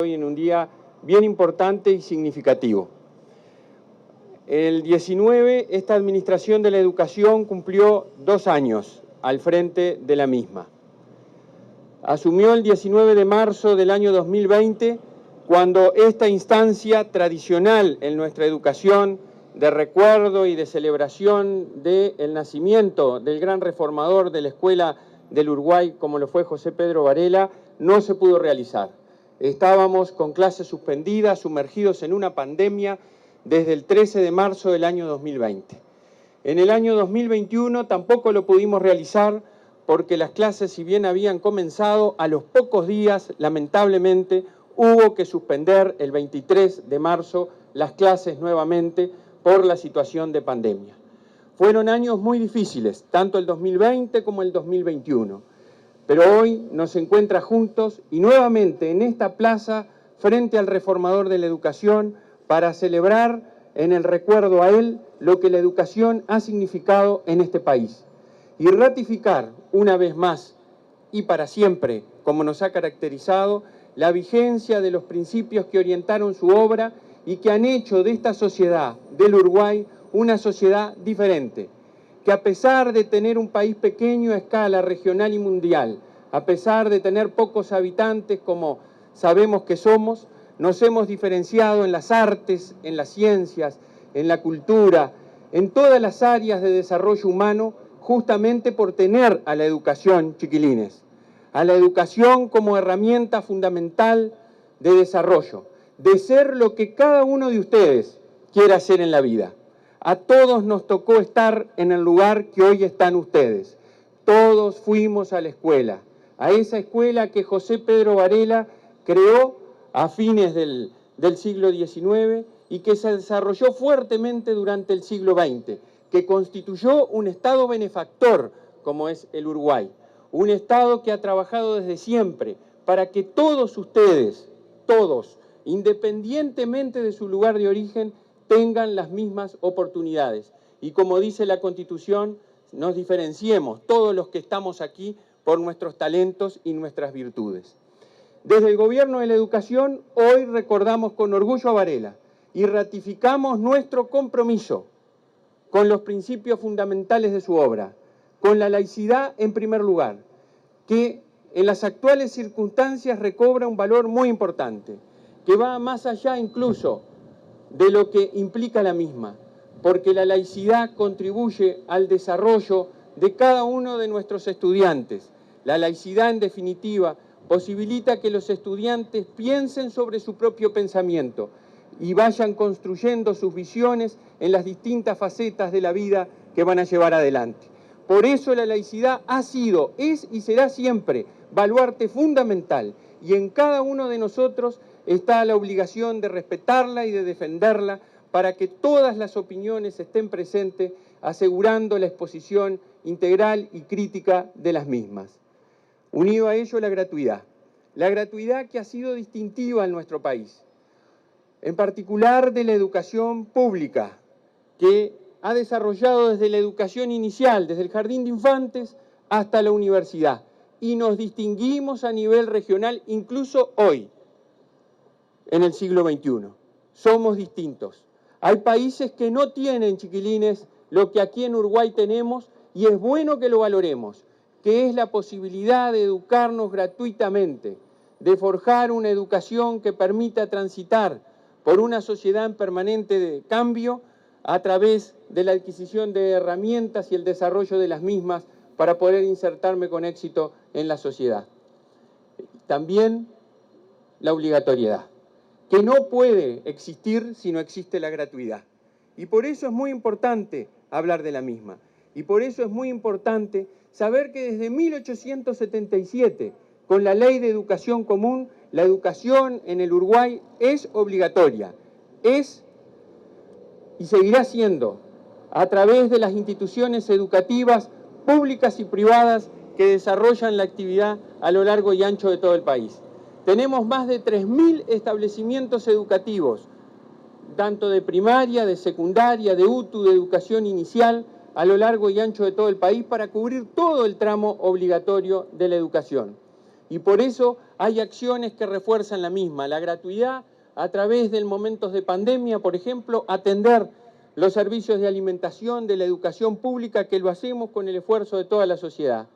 Hoy en un día bien importante y significativo. El 19, esta administración de la educación cumplió 2 años al frente de la misma. Asumió el 19 de marzo del año 2020, cuando esta instancia tradicional en nuestra educación, de recuerdo y de celebración del nacimiento del gran reformador de la Escuela del Uruguay, como lo fue José Pedro Varela, no se pudo realizar. Estábamos con clases suspendidas, sumergidos en una pandemia desde el 13 de marzo del año 2020. En el año 2021 tampoco lo pudimos realizar porque las clases, si bien habían comenzado, a los pocos días, lamentablemente, hubo que suspender el 23 de marzo las clases nuevamente por la situación de pandemia. Fueron años muy difíciles, tanto el 2020 como el 2021. Pero hoy nos encuentra juntos y nuevamente en esta plaza frente al reformador de la educación para celebrar en el recuerdo a él lo que la educación ha significado en este país y ratificar una vez más y para siempre, como nos ha caracterizado, la vigencia de los principios que orientaron su obra y que han hecho de esta sociedad del Uruguay una sociedad diferente, que a pesar de tener un país pequeño a escala regional y mundial, a pesar de tener pocos habitantes como sabemos que somos, nos hemos diferenciado en las artes, en las ciencias, en la cultura, en todas las áreas de desarrollo humano, justamente por tener a la educación, chiquilines, a la educación como herramienta fundamental de desarrollo, de ser lo que cada uno de ustedes quiera hacer en la vida. A todos nos tocó estar en el lugar que hoy están ustedes. Todos fuimos a la escuela, a esa escuela que José Pedro Varela creó a fines del siglo XIX y que se desarrolló fuertemente durante el siglo XX, que constituyó un Estado benefactor como es el Uruguay, un Estado que ha trabajado desde siempre para que todos ustedes, todos, independientemente de su lugar de origen, tengan las mismas oportunidades. Y como dice la Constitución, nos diferenciemos todos los que estamos aquí por nuestros talentos y nuestras virtudes. Desde el Gobierno de la Educación, hoy recordamos con orgullo a Varela y ratificamos nuestro compromiso con los principios fundamentales de su obra, con la laicidad en primer lugar, que en las actuales circunstancias recobra un valor muy importante, que va más allá incluso de lo que implica la misma, porque la laicidad contribuye al desarrollo de cada uno de nuestros estudiantes. La laicidad, en definitiva, posibilita que los estudiantes piensen sobre su propio pensamiento y vayan construyendo sus visiones en las distintas facetas de la vida que van a llevar adelante. Por eso la laicidad ha sido, es y será siempre baluarte fundamental, y en cada uno de nosotros está la obligación de respetarla y de defenderla para que todas las opiniones estén presentes, asegurando la exposición integral y crítica de las mismas. Unido a ello la gratuidad que ha sido distintiva en nuestro país, en particular de la educación pública, que ha desarrollado desde la educación inicial, desde el jardín de infantes hasta la universidad, y nos distinguimos a nivel regional incluso hoy, en el siglo XXI. Somos distintos. Hay países que no tienen, chiquilines, lo que aquí en Uruguay tenemos, y es bueno que lo valoremos, que es la posibilidad de educarnos gratuitamente, de forjar una educación que permita transitar por una sociedad en permanente cambio a través de la adquisición de herramientas y el desarrollo de las mismas para poder insertarme con éxito en la sociedad. También la obligatoriedad, que no puede existir si no existe la gratuidad. Y por eso es muy importante hablar de la misma. Y por eso es muy importante saber que desde 1877, con la Ley de Educación Común, la educación en el Uruguay es obligatoria, es y seguirá siendo a través de las instituciones educativas públicas y privadas que desarrollan la actividad a lo largo y ancho de todo el país. Tenemos más de 3.000 establecimientos educativos, tanto de primaria, de secundaria, de UTU, de educación inicial, a lo largo y ancho de todo el país para cubrir todo el tramo obligatorio de la educación. Y por eso hay acciones que refuerzan la misma. La gratuidad a través de momentos de pandemia, por ejemplo, atender los servicios de alimentación, de la educación pública, que lo hacemos con el esfuerzo de toda la sociedad.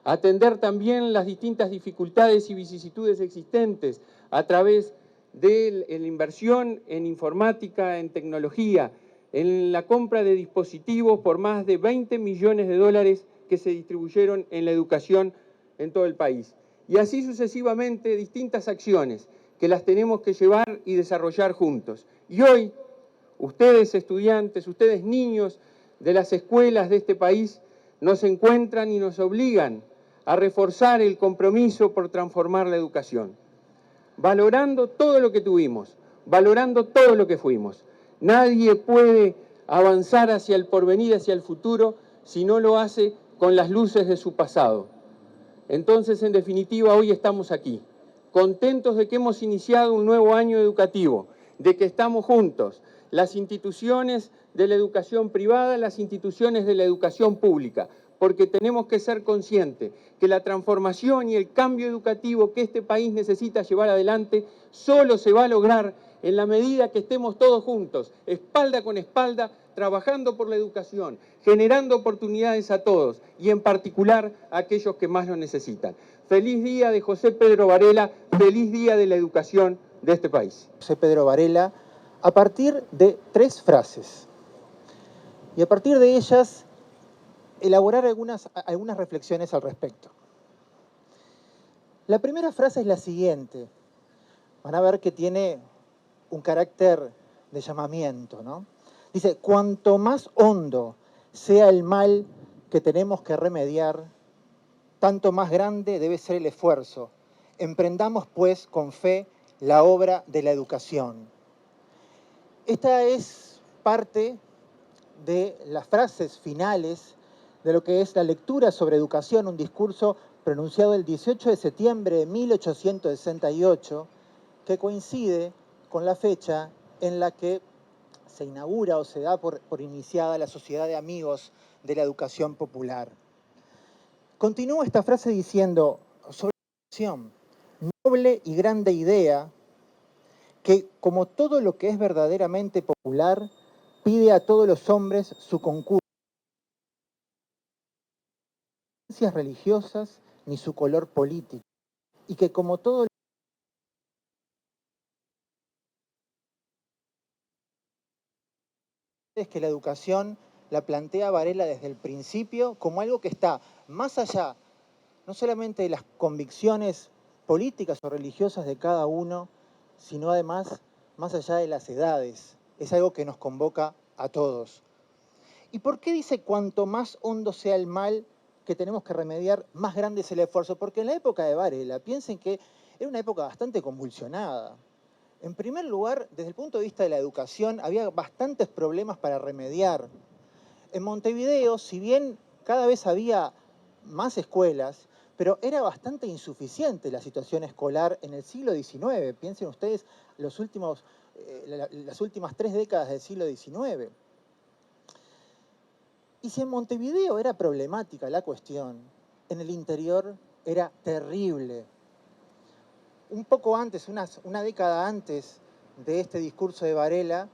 Atender también las distintas dificultades y vicisitudes existentes a través de la inversión en informática, en tecnología, en la compra de dispositivos por más de 20 millones de dólares que se distribuyeron en la educación en todo el país. Y así sucesivamente distintas acciones que las tenemos que llevar y desarrollar juntos. Y hoy, ustedes estudiantes, ustedes niños de las escuelas de este país, nos encuentran y nos obligan a reforzar el compromiso por transformar la educación, valorando todo lo que tuvimos, valorando todo lo que fuimos. Nadie puede avanzar hacia el porvenir, hacia el futuro, si no lo hace con las luces de su pasado. Entonces, en definitiva, hoy estamos aquí, contentos de que hemos iniciado un nuevo año educativo, de que estamos juntos, las instituciones de la educación privada, las instituciones de la educación pública, porque tenemos que ser conscientes que la transformación y el cambio educativo que este país necesita llevar adelante solo se va a lograr en la medida que estemos todos juntos, espalda con espalda, trabajando por la educación, generando oportunidades a todos y en particular a aquellos que más lo necesitan. Feliz día de José Pedro Varela, feliz día de la educación de este país. José Pedro Varela, a partir de 3 frases. Y a partir de ellas, elaborar algunas reflexiones al respecto. La primera frase es la siguiente. Van a ver que tiene un carácter de llamamiento, ¿no? Dice, cuanto más hondo sea el mal que tenemos que remediar, tanto más grande debe ser el esfuerzo. Emprendamos, pues, con fe la obra de la educación. Esta es parte de las frases finales de lo que es la lectura sobre educación, un discurso pronunciado el 18 de septiembre de 1868, que coincide con la fecha en la que se inaugura o se da por iniciada la Sociedad de Amigos de la Educación Popular. Continúa esta frase diciendo sobre la educación, noble y grande idea que, como todo lo que es verdaderamente popular, pide a todos los hombres su concurso, religiosas ni su color político, y que como todo es que la educación la plantea Varela desde el principio como algo que está más allá, no solamente de las convicciones políticas o religiosas de cada uno, sino además más allá de las edades. Es algo que nos convoca a todos. ¿Y por qué dice cuanto más hondo sea el mal que tenemos que remediar, más grande es el esfuerzo? Porque en la época de Varela, piensen que era una época bastante convulsionada. En primer lugar, desde el punto de vista de la educación, había bastantes problemas para remediar. En Montevideo, si bien cada vez había más escuelas, pero era bastante insuficiente la situación escolar en el siglo XIX. Piensen ustedes las últimas 3 décadas del siglo XIX. Y si en Montevideo era problemática la cuestión, en el interior era terrible. Un poco antes, una década antes de este discurso de Varela,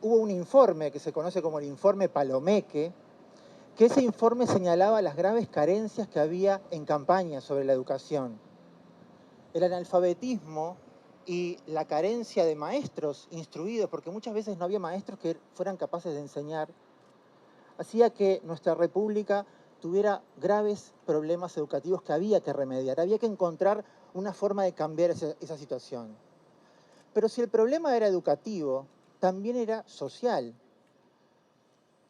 hubo un informe que se conoce como el informe Palomeque, que ese informe señalaba las graves carencias que había en campaña sobre la educación. El analfabetismo y la carencia de maestros instruidos, porque muchas veces no había maestros que fueran capaces de enseñar, hacía que nuestra república tuviera graves problemas educativos que había que remediar. Había que encontrar una forma de cambiar esa situación. Pero si el problema era educativo, también era social.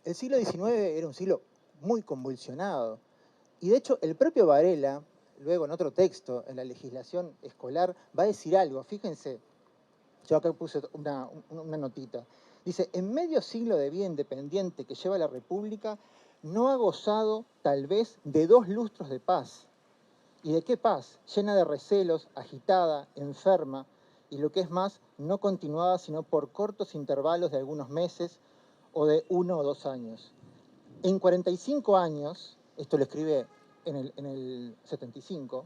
El siglo XIX era un siglo muy convulsionado. Y de hecho, el propio Varela, luego en otro texto, en la legislación escolar, va a decir algo. Fíjense, yo acá puse una notita. Dice, en medio siglo de vida independiente que lleva la República, no ha gozado tal vez de 2 lustros de paz. ¿Y de qué paz? Llena de recelos, agitada, enferma, y lo que es más, no continuada sino por cortos intervalos de algunos meses o de 1 o 2 años. En 45 años, esto lo escribe en el 75,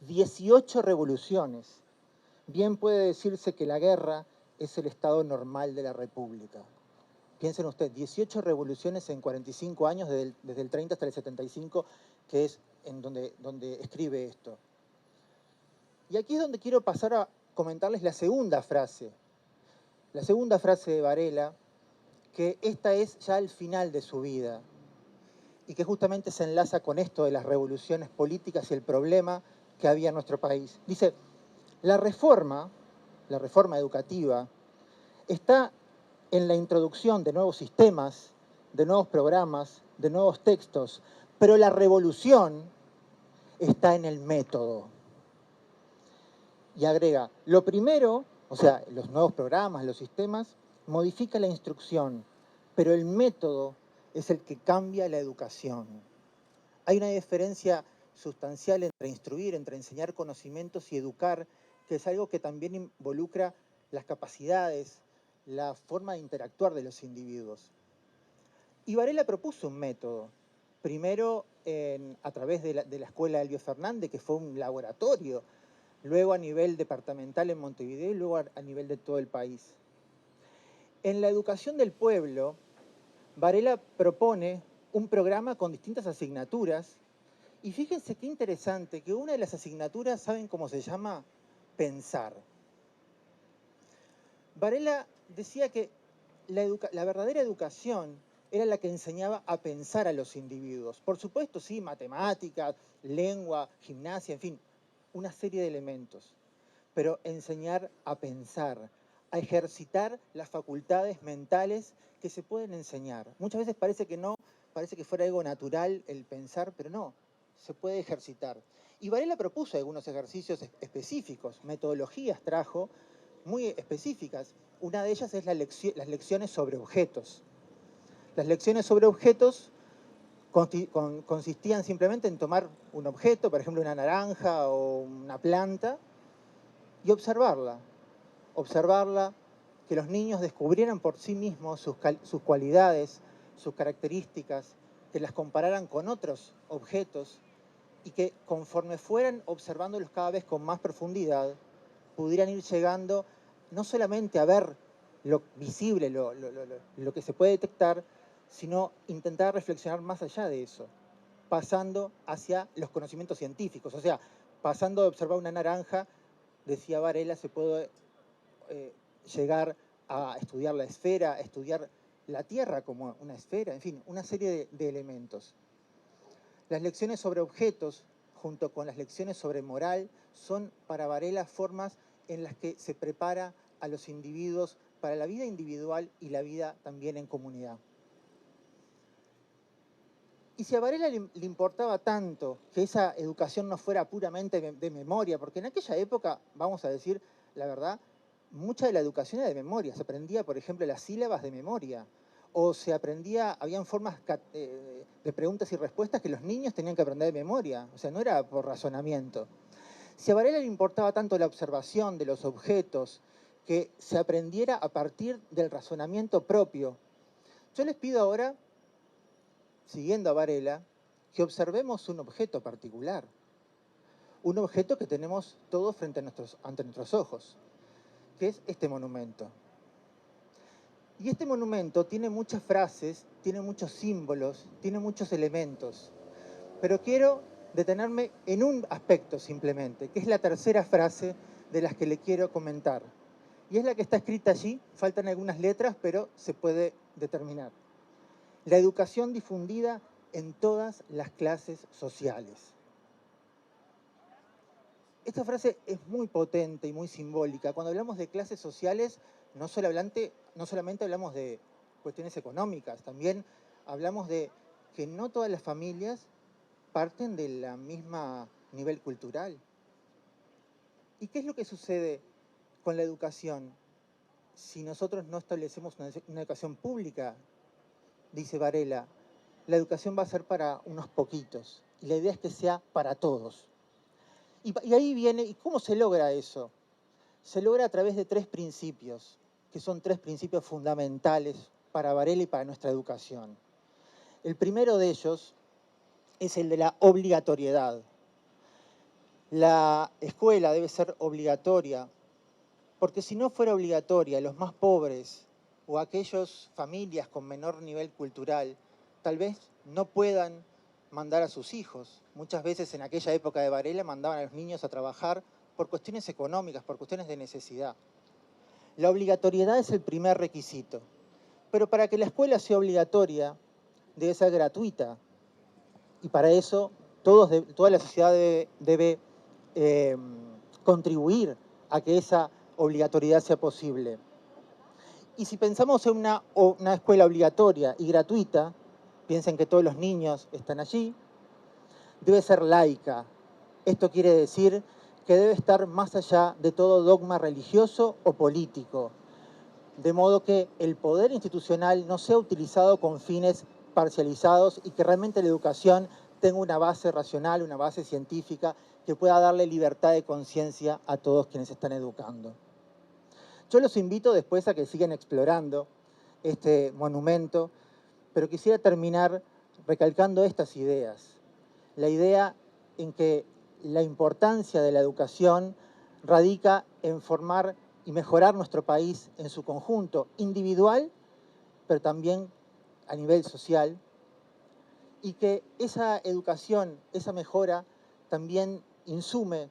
18 revoluciones. Bien puede decirse que la guerra es el estado normal de la República. Piensen ustedes, 18 revoluciones en 45 años, desde el 30 hasta el 75, que es en donde escribe esto. Y aquí es donde quiero pasar a comentarles la segunda frase de Varela, que esta es ya el final de su vida y que justamente se enlaza con esto de las revoluciones políticas y el problema que había en nuestro país. Dice, la reforma educativa, está en la introducción de nuevos sistemas, de nuevos programas, de nuevos textos, pero la revolución está en el método. Y agrega, lo primero, o sea, los nuevos programas, los sistemas, modifica la instrucción, pero el método es el que cambia la educación. Hay una diferencia sustancial entre instruir, entre enseñar conocimientos y educar, que es algo que también involucra las capacidades, la forma de interactuar de los individuos. Y Varela propuso un método, primero a través de la Escuela Elbio Fernández, que fue un laboratorio, luego a nivel departamental en Montevideo y luego a nivel de todo el país. En la educación del pueblo, Varela propone un programa con distintas asignaturas y fíjense qué interesante que una de las asignaturas, ¿saben cómo se llama? Pensar. Varela decía que la verdadera educación era la que enseñaba a pensar a los individuos. Por supuesto, sí, matemáticas, lengua, gimnasia, en fin, una serie de elementos. Pero enseñar a pensar, a ejercitar las facultades mentales que se pueden enseñar. Muchas veces parece que no, parece que fuera algo natural el pensar, pero no, se puede ejercitar. Y Varela propuso algunos ejercicios específicos, metodologías trajo muy específicas. Una de ellas es las lecciones sobre objetos. Las lecciones sobre objetos consistían simplemente en tomar un objeto, por ejemplo una naranja o una planta, y observarla, que los niños descubrieran por sí mismos sus cualidades, sus características, que las compararan con otros objetos y que conforme fueran observándolos cada vez con más profundidad, pudieran ir llegando no solamente a ver lo visible, lo que se puede detectar, sino intentar reflexionar más allá de eso, pasando hacia los conocimientos científicos. O sea, pasando de observar una naranja, decía Varela, se puede llegar a estudiar la esfera, a estudiar la Tierra como una esfera, en fin, una serie de elementos. Las lecciones sobre objetos, junto con las lecciones sobre moral, son para Varela formas en las que se prepara a los individuos para la vida individual y la vida también en comunidad. Y si a Varela le importaba tanto que esa educación no fuera puramente de memoria, porque en aquella época, vamos a decir la verdad, mucha de la educación era de memoria. Se aprendía, por ejemplo, las sílabas de memoria. O se aprendía, habían formas de preguntas y respuestas que los niños tenían que aprender de memoria. O sea, no era por razonamiento. Si a Varela le importaba tanto la observación de los objetos, que se aprendiera a partir del razonamiento propio, yo les pido ahora, siguiendo a Varela, que observemos un objeto particular. Un objeto que tenemos todos ante nuestros ojos, que es este monumento. Y este monumento tiene muchas frases, tiene muchos símbolos, tiene muchos elementos. Pero quiero detenerme en un aspecto simplemente, que es la tercera frase de las que le quiero comentar. Y es la que está escrita allí, faltan algunas letras, pero se puede determinar. La educación difundida en todas las clases sociales. Esta frase es muy potente y muy simbólica. Cuando hablamos de clases sociales, no solamente hablamos de cuestiones económicas, también hablamos de que no todas las familias parten de la misma nivel cultural. ¿Y qué es lo que sucede con la educación si nosotros no establecemos una educación pública? Dice Varela, la educación va a ser para unos poquitos y la idea es que sea para todos. Y ahí viene, ¿y cómo se logra eso? Se logra a través de tres principios, que son tres principios fundamentales para Varela y para nuestra educación. El primero de ellos es el de la obligatoriedad. La escuela debe ser obligatoria, porque si no fuera obligatoria, los más pobres o aquellas familias con menor nivel cultural, tal vez no puedan mandar a sus hijos. Muchas veces en aquella época de Varela mandaban a los niños a trabajar por cuestiones económicas, por cuestiones de necesidad. La obligatoriedad es el primer requisito, pero para que la escuela sea obligatoria, debe ser gratuita, y para eso toda la sociedad debe contribuir a que esa obligatoriedad sea posible. Y si pensamos en una escuela obligatoria y gratuita, piensen que todos los niños están allí, debe ser laica. Esto quiere decir que debe estar más allá de todo dogma religioso o político, de modo que el poder institucional no sea utilizado con fines parcializados y que realmente la educación tenga una base racional, una base científica que pueda darle libertad de conciencia a todos quienes están educando. Yo los invito después a que sigan explorando este monumento, pero quisiera terminar recalcando estas ideas. La idea en que la importancia de la educación radica en formar y mejorar nuestro país en su conjunto individual, pero también a nivel social, y que esa educación, esa mejora, también insume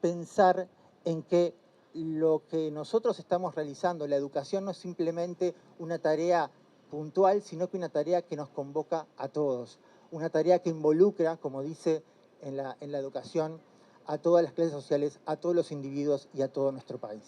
pensar en que lo que nosotros estamos realizando, la educación, no es simplemente una tarea puntual, sino que una tarea que nos convoca a todos, una tarea que involucra, como dice en la educación, a todas las clases sociales, a todos los individuos y a todo nuestro país.